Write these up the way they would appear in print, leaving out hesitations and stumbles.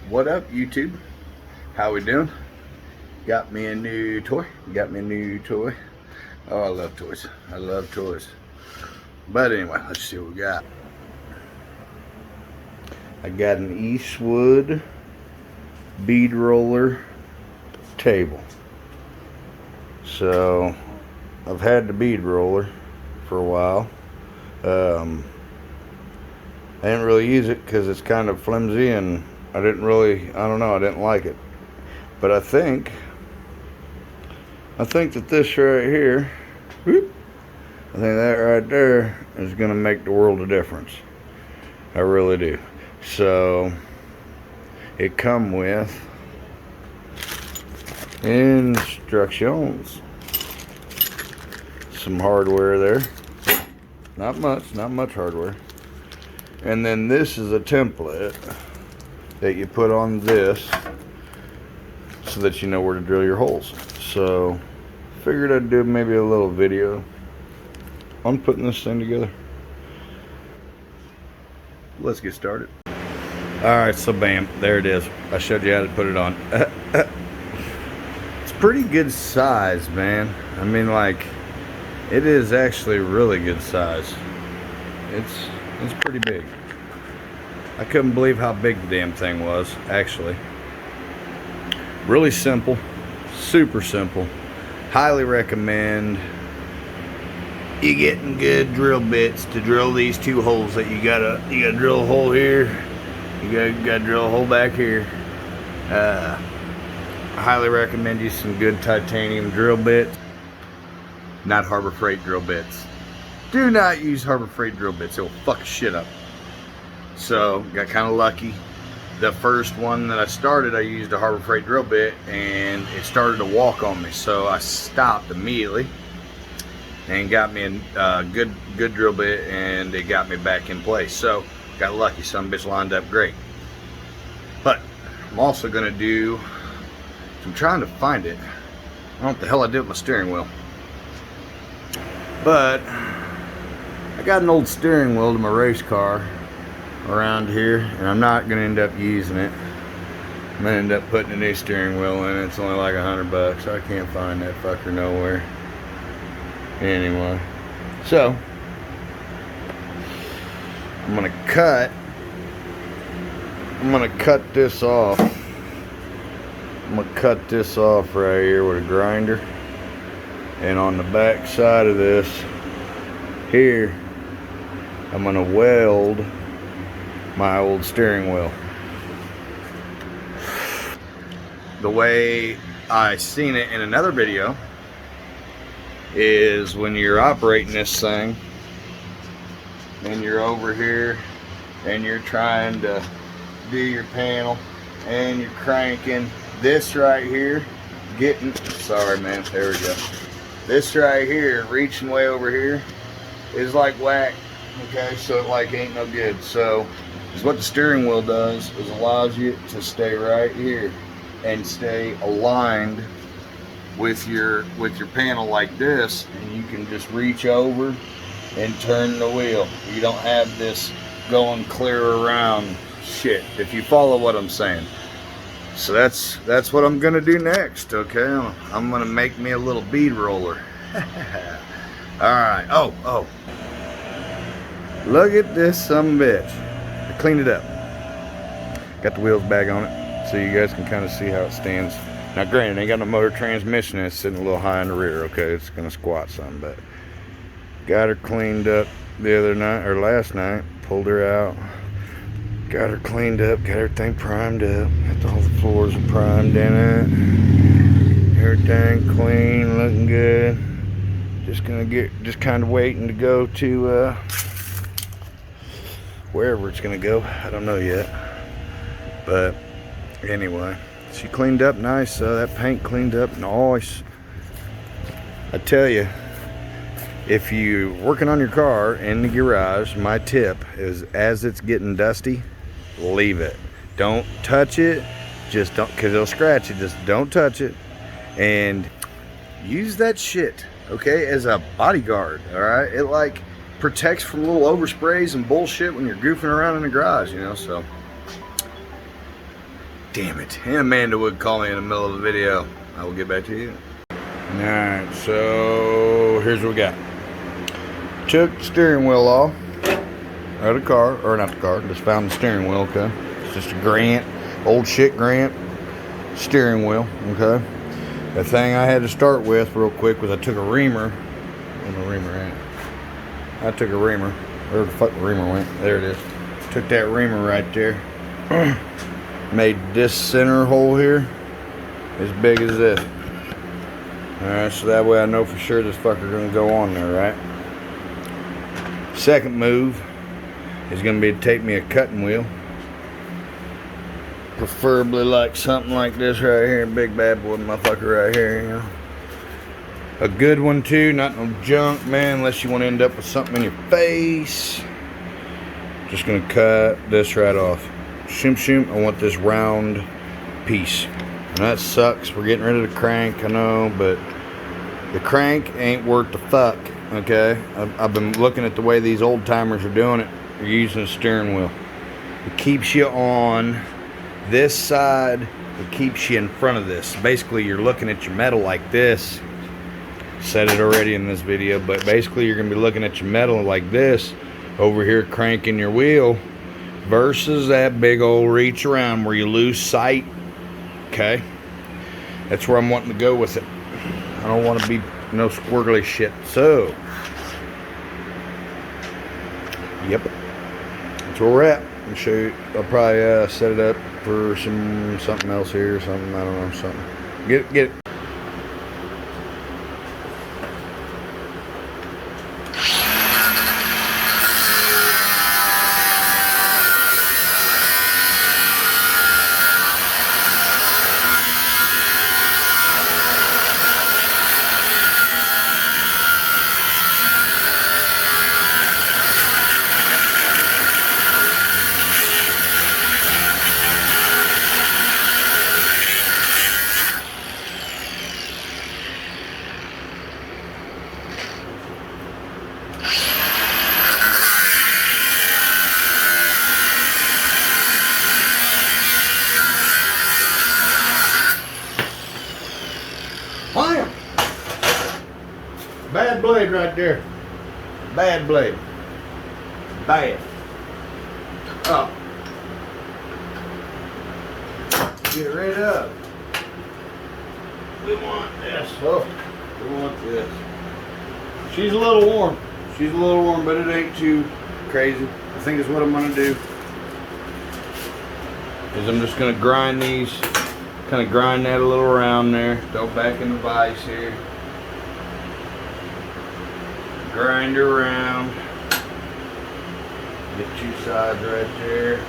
What up, YouTube? How we doing? Got me a new toy. Oh, I love toys. I love toys. But anyway, let's see what we got. I got an Eastwood bead roller table. So I've had the bead roller for a while. I didn't really use it because it's kind of flimsy and I didn't like it. But I think that this right here, I think that right there is going to make the world of difference. I really do. So it come with instructions, some hardware there, not much hardware, and then this is a template that you put on this so that you know where to drill your holes. So figured I'd do maybe a little video on putting this thing together. Let's get started. Alright, so bam, there it is. I showed you how to put it on. It's pretty good size, man. I mean, like, it is actually really good size. It's pretty big. I couldn't believe how big the damn thing was, actually. Really simple, super simple. Highly recommend you getting good drill bits to drill these two holes that you gotta drill a hole here. You gotta drill a hole back here. I highly recommend you some good titanium drill bits, not Harbor Freight drill bits. Do not use Harbor Freight drill bits; it'll fuck shit up. So got kind of lucky. The first one that I started, I used a Harbor Freight drill bit, and it started to walk on me. So I stopped immediately and got me a good drill bit, and it got me back in place. So got lucky. Some bitch lined up great. But I'm also gonna do. I'm trying to find it. I don't know what the hell I did with my steering wheel. But I got an old steering wheel to my race car around here, and I'm not gonna end up using it. I'm gonna end up putting a new steering wheel in it. It's only like $100. I can't find that fucker nowhere. Anyway, so I'm gonna cut this off. I'm gonna cut this off right here with a grinder, and on the back side of this here, I'm gonna weld my old steering wheel. The way I seen it in another video is when you're operating this thing and you're over here and you're trying to do your panel and you're cranking this right here, sorry man, there we go. This right here, reaching way over here, is like whack. Okay, so it like ain't no good. So is what the steering wheel does, is allows you to stay right here and stay aligned with your panel like this, and you can just reach over and turn the wheel. You don't have this going clear around shit, if you follow what I'm saying. So that's what I'm gonna do next. Okay, I'm gonna make me a little bead roller. All right. Oh, look at this some bitch. I cleaned it up, got the wheels back on it so you guys can kind of see how it stands. Now granted, ain't got no motor transmission, it's sitting a little high in the rear. Okay, it's gonna squat some, but got her cleaned up the other night, or last night. Pulled her out, got her cleaned up, got everything primed up, got all the floors primed in it, everything clean, looking good. Just kind of waiting to go to wherever it's gonna go. I don't know yet, but anyway, she cleaned up nice. That paint cleaned up nice. I tell you, if you're working on your car in the garage, my tip is, as it's getting dusty, leave it. Don't touch it. Just don't, because it'll scratch it. Just don't touch it, and use that shit, okay, as a bodyguard. All right, it like protects from little oversprays and bullshit when you're goofing around in the garage, you know. So Damn it. And Amanda would call me in the middle of the video. I will get back to you. Alright, so here's what we got. Took the steering wheel off out of the car, or not the car, just found the steering wheel, okay? It's just a Grant, old shit Grant steering wheel, okay? The thing I had to start with real quick was I took a reamer. Where's my reamer at? I took a reamer. Where the fuck the reamer went? There it is. Took that reamer right there. Made this center hole here as big as this. Alright, so that way I know for sure this fucker gonna go on there, right? Second move is gonna be to take me a cutting wheel. Preferably like something like this right here, big bad boy motherfucker right here, you know. A good one too, not no junk, man, unless you want to end up with something in your face. Just gonna cut this right off. Shoom shoom, I want this round piece. And that sucks, we're getting rid of the crank, I know, but the crank ain't worth the fuck, okay? I've been looking at the way these old timers are doing it. They're using a steering wheel. It keeps you on this side, it keeps you in front of this. Basically, you're looking at your metal like this. Said it already in this video, but basically you're gonna be looking at your metal like this over here, cranking your wheel, versus that big old reach around where you lose sight. Okay, that's where I'm wanting to go with it. I don't want to be no squirrely shit. So, yep, that's where we're at. I'll show you. I'll probably set it up for something else here or something. I don't know, something. Get it. Bam! Bad blade right there. Bad blade. Bad. Up. Get rid of. We want this. Oh, we want this. She's a little warm. She's a little warm, but it ain't too crazy. I think is what I'm gonna do. Is I'm just gonna grind these. Kind of grind that a little around there. Throw back in the vise here. Grind her around. Get two sides right there.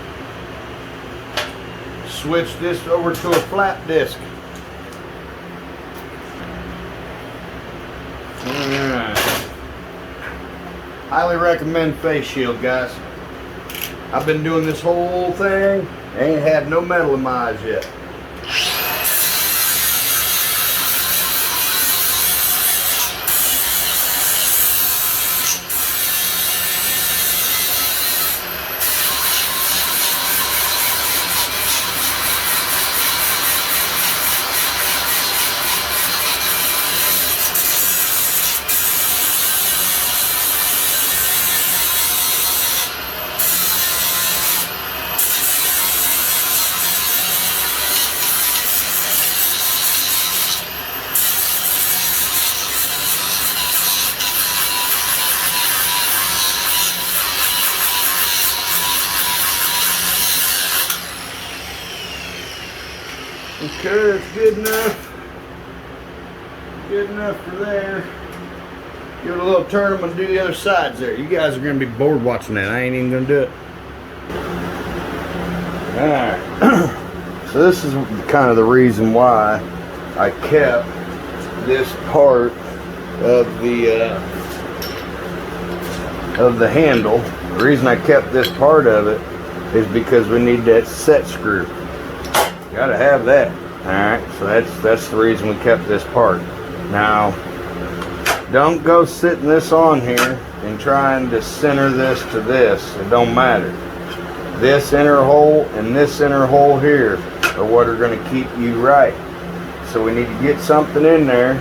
Switch this over to a flat disc. Alright. Highly recommend face shield, guys. I've been doing this whole thing. Ain't had no metal in my eyes yet. Okay, that's good enough. Good enough for there. Give it a little turn. I'm going to do the other sides there. You guys are going to be bored watching that. I ain't even going to do it. Alright. So this is kind of the reason why I kept this part of the handle. The reason I kept this part of it is because we need that set screw. Gotta have that. Alright, so that's the reason we kept this part. Now, don't go sitting this on here and trying to center this to this. It don't matter. This inner hole and this inner hole here are what are going to keep you right. So we need to get something in there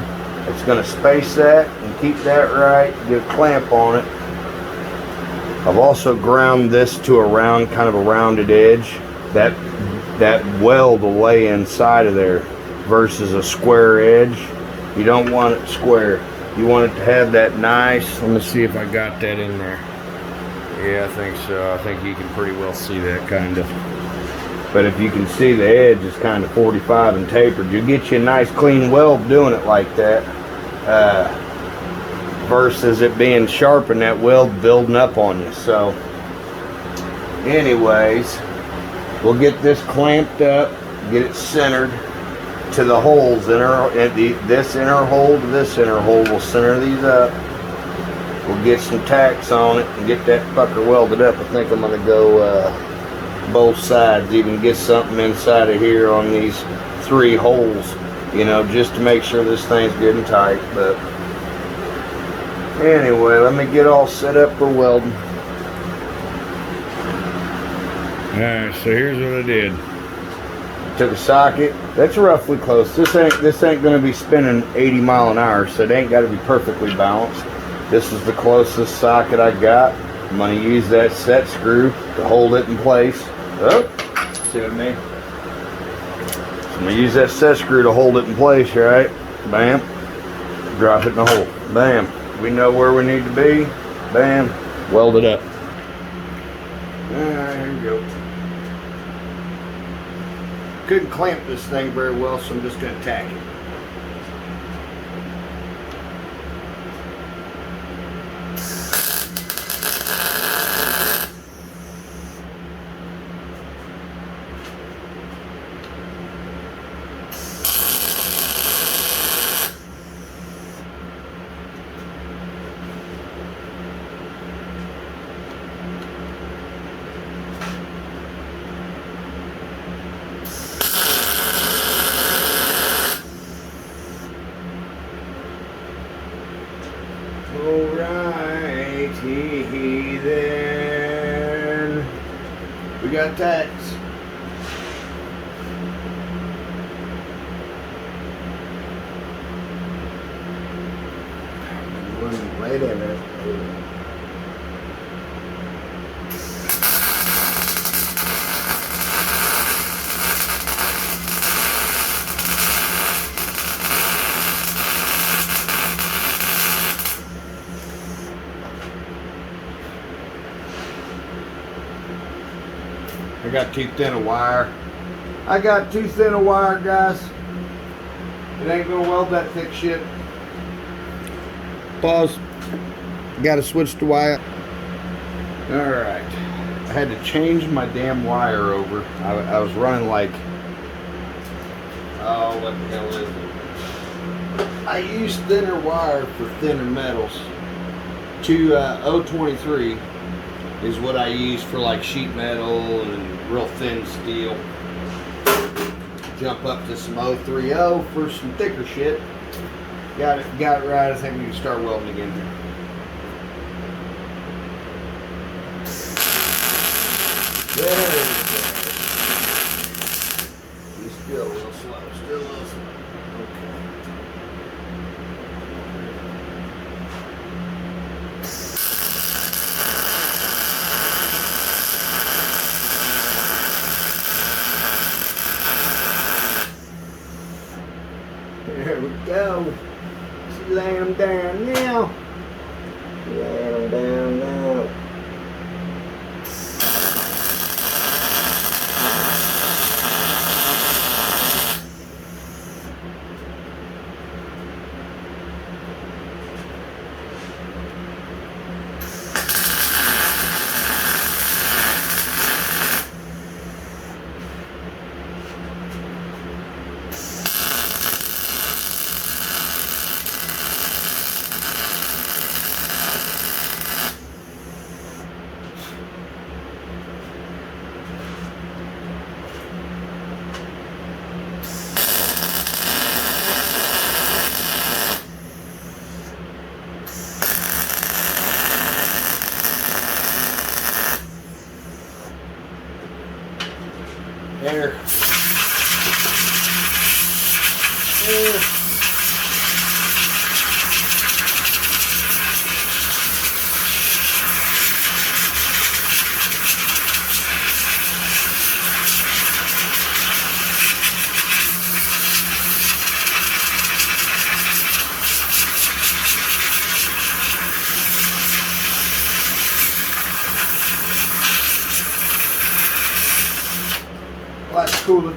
that's going to space that and keep that right, get a clamp on it. I've also ground this to a round, kind of a rounded edge. That weld will lay inside of there versus a square edge. You don't want it square. You want it to have that nice, let me see if I got that in there. Yeah, I think so. I think you can pretty well see that kind of. But if you can see the edge is kind of 45 and tapered, you get you a nice clean weld doing it like that. Versus it being sharp and that weld building up on you. So anyways, we'll get this clamped up, get it centered to the holes in this inner hole to this inner hole. We'll center these up. We'll get some tacks on it and get that fucker welded up. I think I'm going to go both sides, even get something inside of here on these 3 holes, you know, just to make sure this thing's good and tight. But anyway, let me get all set up for welding. Alright, so here's what I did. Took a socket. That's roughly close. This ain't gonna be spinning 80 mile an hour, so it ain't gotta be perfectly balanced. This is the closest socket I got. I'm gonna use that set screw to hold it in place. Oh, see what I mean? So I'm gonna use that set screw to hold it in place, right? Bam. Drop it in the hole. Bam. We know where we need to be. Bam. Weld it up. Alright, here we go. Couldn't clamp this thing very well, so I'm just going to tack it. Alrighty then. We got tacks. Wait a minute. I got too thin a wire. I got too thin a wire, guys. It ain't gonna weld that thick shit. Pause. Gotta switch the wire. Alright. I had to change my damn wire over. I was running like, oh, what the hell is it? I use thinner wire for thinner metals. 023 is what I use for like sheet metal and real thin steel. Jump up to some 030 for some thicker shit. Got it right. I think we can start welding again here. There we go. He's still a little slow. Still a little slow. Okay. There we go. Just lay them down now. Lay them down now. There. I like to cool it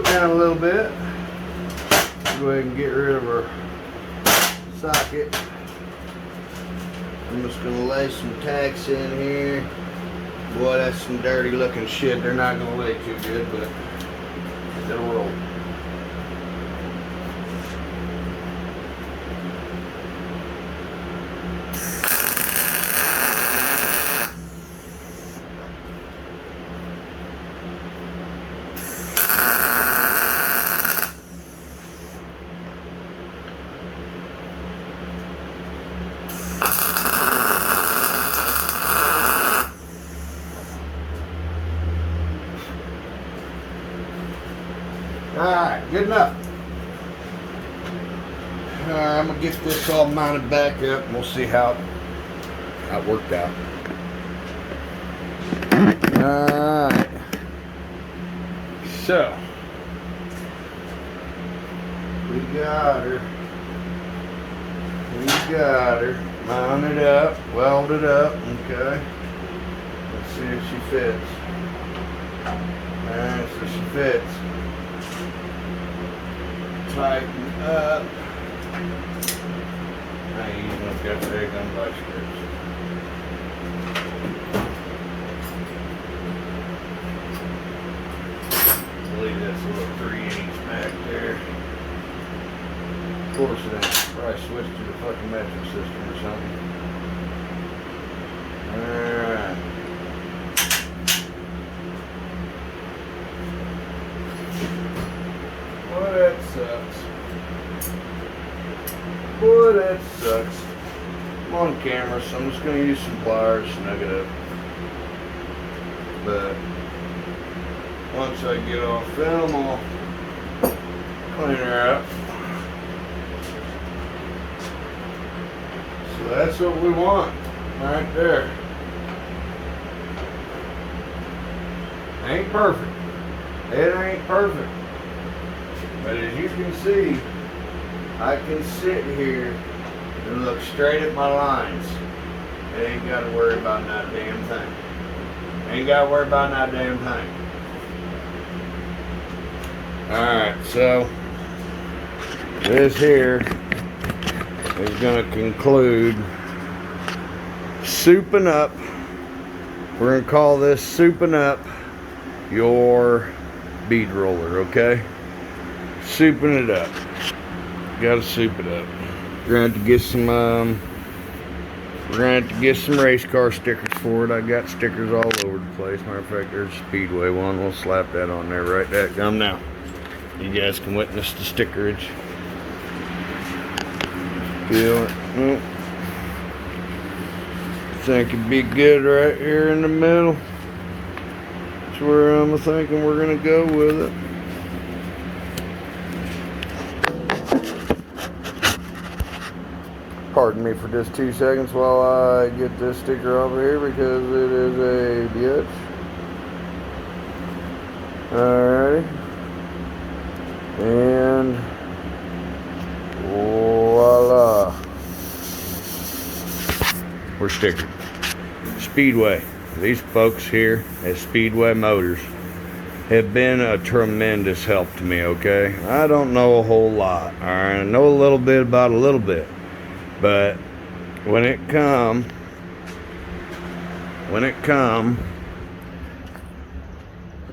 down a little bit. Go ahead and get rid of our socket. I'm just going to lay some tacks in here. Boy, that's some dirty looking shit. They're not going to lay too good, but it'll roll. Alright, good enough. Alright, I'm going to get this all mounted back up and we'll see how it worked out. Alright. So, we got her. Mounted up, welded up, okay. Let's see if she fits. Alright, so she fits. Tighten up. I usually got the egg on vice grips. I believe that's a little 3/8 back there. Of course it ain't. Probably switched to the fucking metric system or something. Alright. Boy, that sucks. I'm on camera, so I'm just going to use some pliers to snug it up. But once I get off film, I'll clean her up. So that's what we want right there. Ain't perfect. It ain't perfect. But as you can see, I can sit here and look straight at my lines. I ain't got to worry about that damn thing. Alright, so this here is going to conclude souping up. We're going to call this souping up your bead roller, okay? Souping it up. Gotta soup it up. We're gonna have to get some race car stickers for it. I got stickers all over the place. Matter of fact, there's a Speedway one. We'll slap that on there right that gum now. You guys can witness the stickerage. Feel it. Oh. Think it'd be good right here in the middle. That's where I'm thinking we're gonna go with it. Pardon me for just 2 seconds while I get this sticker off of here because it is a bitch. Alrighty. And voila. We're stickered. Speedway. These folks here at Speedway Motors have been a tremendous help to me, okay? I don't know a whole lot. Alright, I know a little bit about a little bit. But when it come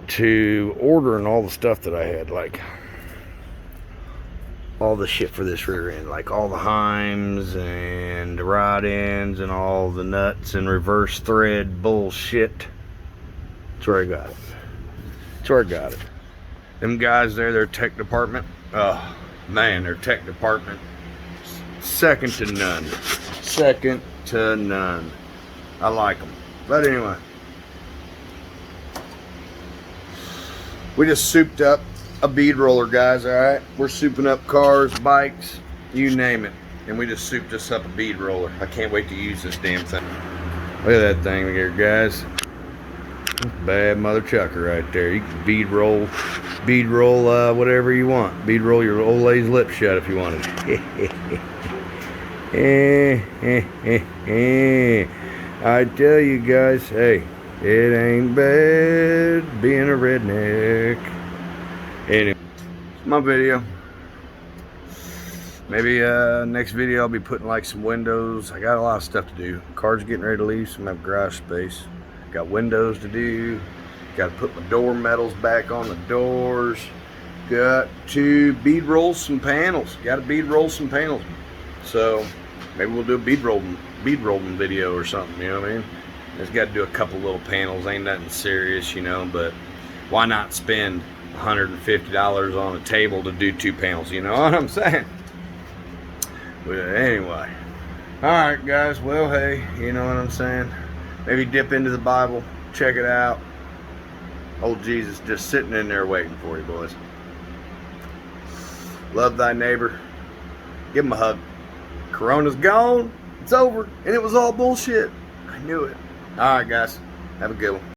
to ordering all the stuff that I had, like all the shit for this rear end, like all the heims and the rod ends and all the nuts and reverse thread bullshit, that's where I got it. Them guys there, their tech department, oh man, their tech department, second to none. I like them. But anyway, we just souped up a bead roller, guys. All right, we're souping up cars, bikes, you name it, and we just souped us up a bead roller. I can't wait to use this damn thing. Look at that thing here, guys. Bad mother chucker right there. You can bead roll, whatever you want. Bead roll your old lady's lip shut if you wanted. I tell you guys, hey, it ain't bad being a redneck. Anyway, my video. Maybe next video I'll be putting like some windows. I got a lot of stuff to do. Car's getting ready to leave, so I'm gonna have garage space. Got windows to do. Got to put my door metals back on the doors. Got to bead roll some panels. Got to bead roll some panels. So maybe we'll do a bead rolling video or something. You know what I mean? Just got to do a couple little panels. Ain't nothing serious, you know. But why not spend $150 on a table to do 2 panels? You know what I'm saying? But anyway, all right, guys. Well, hey, you know what I'm saying? Maybe dip into the Bible, check it out. Old Jesus just sitting in there waiting for you, boys. Love thy neighbor. Give him a hug. Corona's gone. It's over. And it was all bullshit. I knew it. All right, guys. Have a good one.